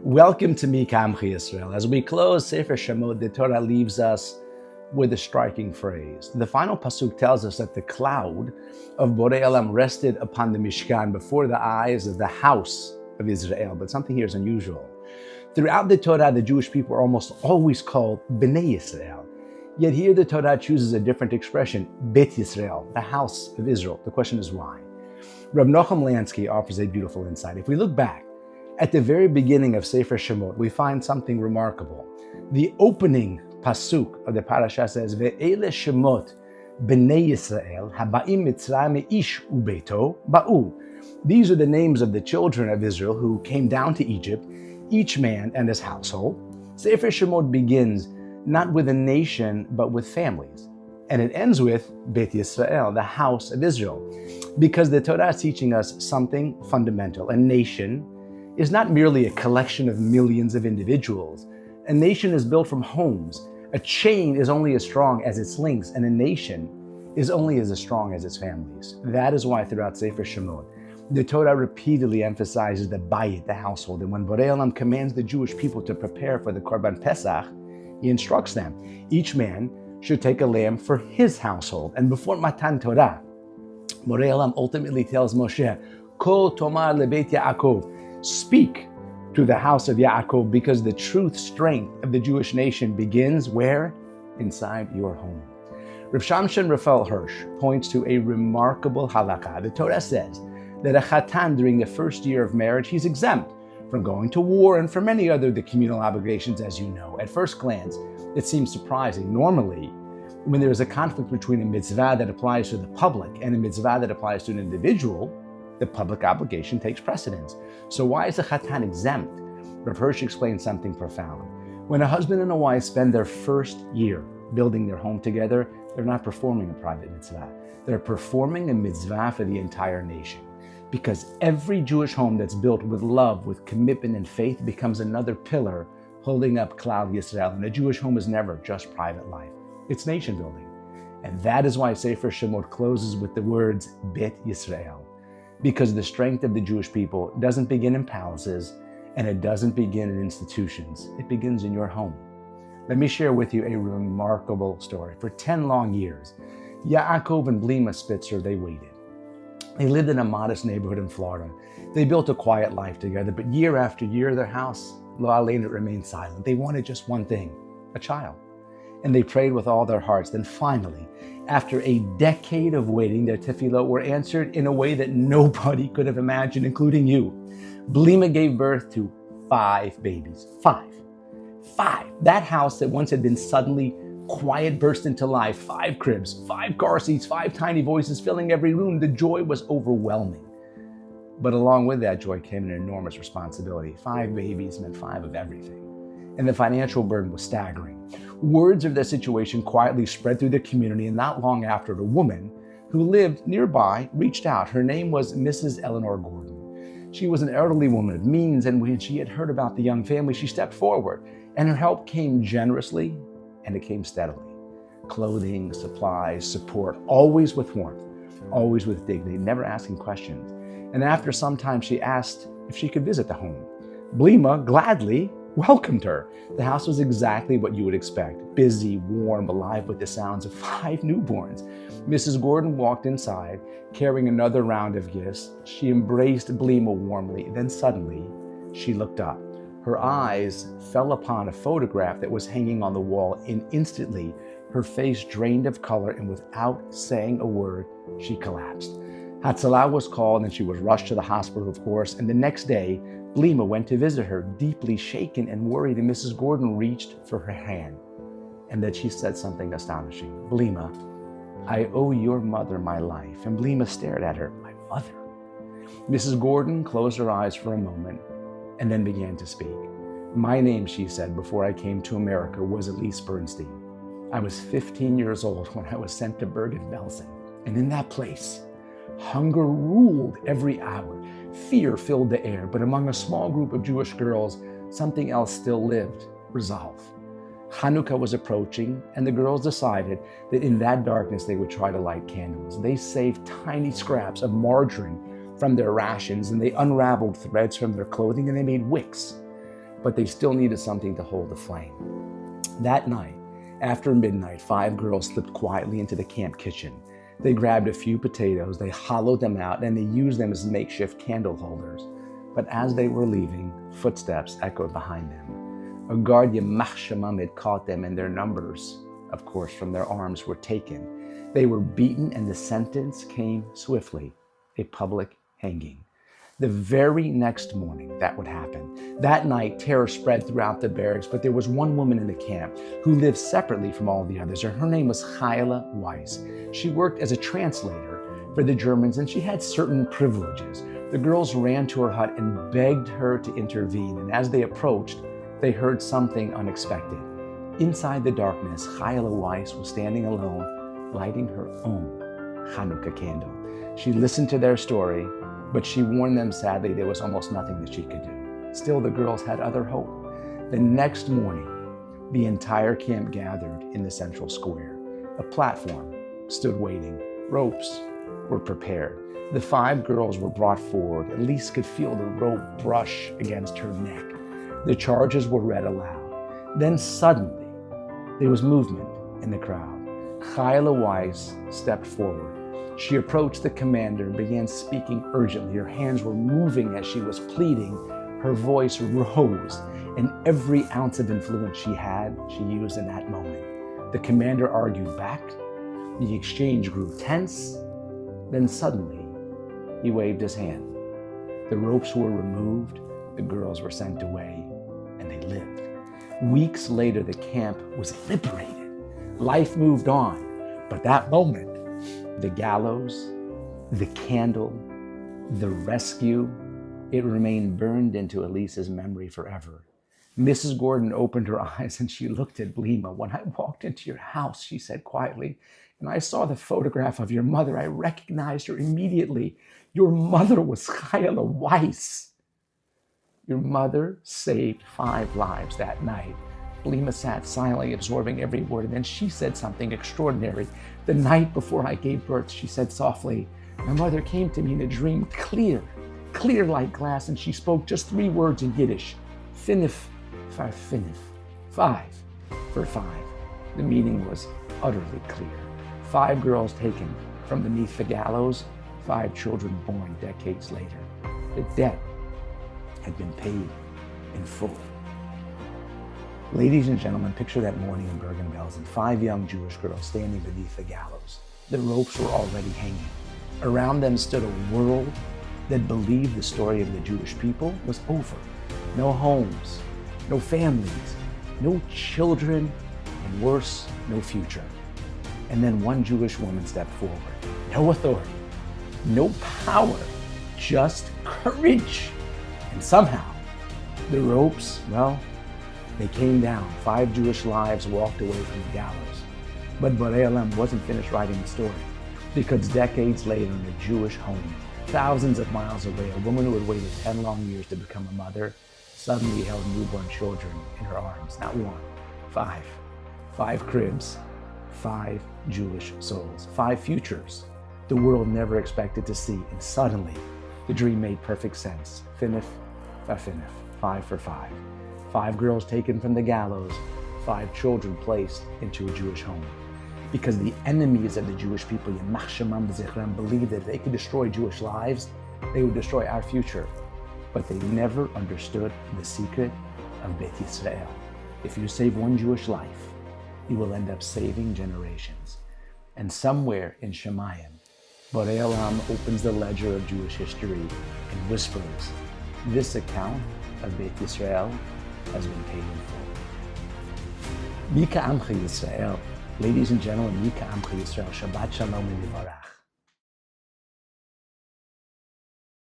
Welcome to Mi Keamcha Yisrael. As we close Sefer Shemot, the Torah leaves us with a striking phrase. The final pasuk tells us that the cloud of Boray Olam rested upon the Mishkan before the eyes of the house of Israel. But something here is unusual. Throughout the Torah, the Jewish people are almost always called Bnei Yisrael. Yet here the Torah chooses a different expression, Bet Yisrael, the house of Israel. The question is why? Reb Nochem Lansky offers a beautiful insight. If we look back at the very beginning of Sefer Shemot, we find something remarkable. The opening pasuk of the Parashat says, Ve'ele Shemot Bnei Yisrael haba'im Mitzrayim ish ubeito ba'u. These are the names of the children of Israel who came down to Egypt, each man and his household. Sefer Shemot begins not with a nation, but with families. And it ends with Bet Yisrael, the house of Israel. Because the Torah is teaching us something fundamental. A nation is not merely a collection of millions of individuals. A nation is built from homes. A chain is only as strong as its links, and a nation is only as strong as its families. That is why throughout Sefer Shemot, the Torah repeatedly emphasizes the bayit, the household. And when Boray Olam commands the Jewish people to prepare for the Korban Pesach, he instructs them. Each man should take a lamb for his household. And before Matan Torah, Boray Olam ultimately tells Moshe, Kol tomar lebeit Yaakov, speak to the house of Yaakov, because the truth, strength of the Jewish nation begins where? Inside your home. Rav Shamshon Raphael Hirsch points to a remarkable halakha. The Torah says that a chatan during the first year of marriage, he's exempt from going to war and from many other the communal obligations, as you know. At first glance, it seems surprising. Normally, when there is a conflict between a mitzvah that applies to the public and a mitzvah that applies to an individual, the public obligation takes precedence. So why is the chatan exempt? Rav Hirsch explains something profound. When a husband and a wife spend their first year building their home together, they're not performing a private mitzvah. They're performing a mitzvah for the entire nation. Because every Jewish home that's built with love, with commitment and faith becomes another pillar holding up Klal Yisrael. And a Jewish home is never just private life. It's nation building. And that is why Sefer Shemot closes with the words Bet Yisrael. Because the strength of the Jewish people doesn't begin in palaces and it doesn't begin in institutions. It begins in your home. Let me share with you a remarkable story. For 10 long years, Yaakov and Blima Spitzer, they waited. They lived in a modest neighborhood in Florida. They built a quiet life together, but year after year, their house, Lo Aleinu, remained silent. They wanted just one thing, a child. And they prayed with all their hearts. Then finally, after a decade of waiting, their tefillot were answered in a way that nobody could have imagined, including you. Blima gave birth to 5 babies. 5. That house that once had been suddenly quiet burst into life. 5 cribs, 5 car seats, 5 tiny voices filling every room. The joy was overwhelming. But along with that joy came an enormous responsibility. 5 babies meant 5 of everything. And the financial burden was staggering. Words of the situation quietly spread through the community, and not long after, a woman who lived nearby reached out. Her name was Mrs. Eleanor Gordon. She was an elderly woman of means, and when she had heard about the young family, she stepped forward, and her help came generously, and it came steadily. Clothing, supplies, support, always with warmth, always with dignity, never asking questions. And after some time, she asked if she could visit the home. Blima gladly welcomed her. The house was exactly what you would expect. Busy, warm, alive with the sounds of 5 newborns. Mrs. Gordon walked inside, carrying another round of gifts. She embraced Blima warmly. Then suddenly, she looked up. Her eyes fell upon a photograph that was hanging on the wall, and instantly, her face drained of color, and without saying a word, she collapsed. Hatzalah was called, and she was rushed to the hospital, of course, and the next day, Blima went to visit her, deeply shaken and worried, and Mrs. Gordon reached for her hand. And then she said something astonishing. Blima, I owe your mother my life. And Blima stared at her. My mother? Mrs. Gordon closed her eyes for a moment and then began to speak. My name, she said, before I came to America was Elise Bernstein. I was 15 years old when I was sent to Bergen-Belsen. And in that place, hunger ruled every hour. Fear filled the air, but among a small group of Jewish girls, something else still lived: resolve. Hanukkah was approaching, and the girls decided that in that darkness they would try to light candles. They saved tiny scraps of margarine from their rations, and they unraveled threads from their clothing, and they made wicks. but they still needed something to hold the flame. That night, after midnight, 5 girls slipped quietly into the camp kitchen. They grabbed a few potatoes, they hollowed them out, and they used them as makeshift candle holders. But as they were leaving, footsteps echoed behind them. A guard Yemach Shemam had caught them, and their numbers, of course, from their arms were taken. They were beaten, and the sentence came swiftly, a public hanging. The very next morning, that would happen. That night, terror spread throughout the barracks, but there was one woman in the camp who lived separately from all the others. Her name was Chayla Weiss. She worked as a translator for the Germans, and she had certain privileges. The girls ran to her hut and begged her to intervene, and as they approached, they heard something unexpected. Inside the darkness, Chayla Weiss was standing alone, lighting her own Hanukkah candle. She listened to their story, but she warned them sadly there was almost nothing that she could do. Still, the girls had other hope. The next morning, the entire camp gathered in the central square. A platform stood waiting. Ropes were prepared. The 5 girls were brought forward. Elise could feel the rope brush against her neck. The charges were read aloud. Then suddenly, there was movement in the crowd. Chayla Weiss stepped forward. She approached the commander and began speaking urgently. Her hands were moving as she was pleading. Her voice rose, and every ounce of influence she had, she used in that moment. The commander argued back. The exchange grew tense. Then suddenly, he waved his hand. The ropes were removed, the girls were sent away, and they lived. Weeks later, the camp was liberated. Life moved on, but that moment, the gallows, the candle, the rescue, it remained burned into Elise's memory forever. Mrs. Gordon opened her eyes and she looked at Blima. "When I walked into your house," she said quietly, "and I saw the photograph of your mother, I recognized her immediately. Your mother was Chayla Weiss." Your mother saved 5 lives that night. Blima sat silently absorbing every word, and then she said something extraordinary. "The night before I gave birth," she said softly, "my mother came to me in a dream, clear like glass, and she spoke just 3 words in Yiddish. Finif, far finif, 5 for 5. The meaning was utterly clear. 5 girls taken from beneath the gallows, 5 children born decades later. The debt had been paid in full. Ladies and gentlemen, picture that morning in Bergen-Belsen, 5 young Jewish girls standing beneath the gallows. The ropes were already hanging. Around them stood a world that believed the story of the Jewish people was over. No homes, no families, no children, and worse, no future. And then one Jewish woman stepped forward. No authority, no power, just courage. And somehow, the ropes, well, they came down. 5 Jewish lives walked away from the gallows. But Boray Olam wasn't finished writing the story, because decades later in a Jewish home, thousands of miles away, a woman who had waited 10 long years to become a mother suddenly held newborn children in her arms. Not 1, 5. 5 cribs, 5 Jewish souls, 5 futures the world never expected to see. And suddenly, the dream made perfect sense. Finif, fafinif, 5 for 5. 5 girls taken from the gallows, 5 children placed into a Jewish home. Because the enemies of the Jewish people, Yemach Shemam v'Zichrem, believed that if they could destroy Jewish lives, they would destroy our future. But they never understood the secret of Beis Yisrael. If you save 1 Jewish life, you will end up saving generations. And somewhere in Shemayim, Boray Olam opens the ledger of Jewish history and whispers, this account of Beis Yisrael has been paid in full. Mi Keamcha Yisrael. Ladies and gentlemen, Mi Keamcha Yisrael. Shabbat Shalom and Yivarach.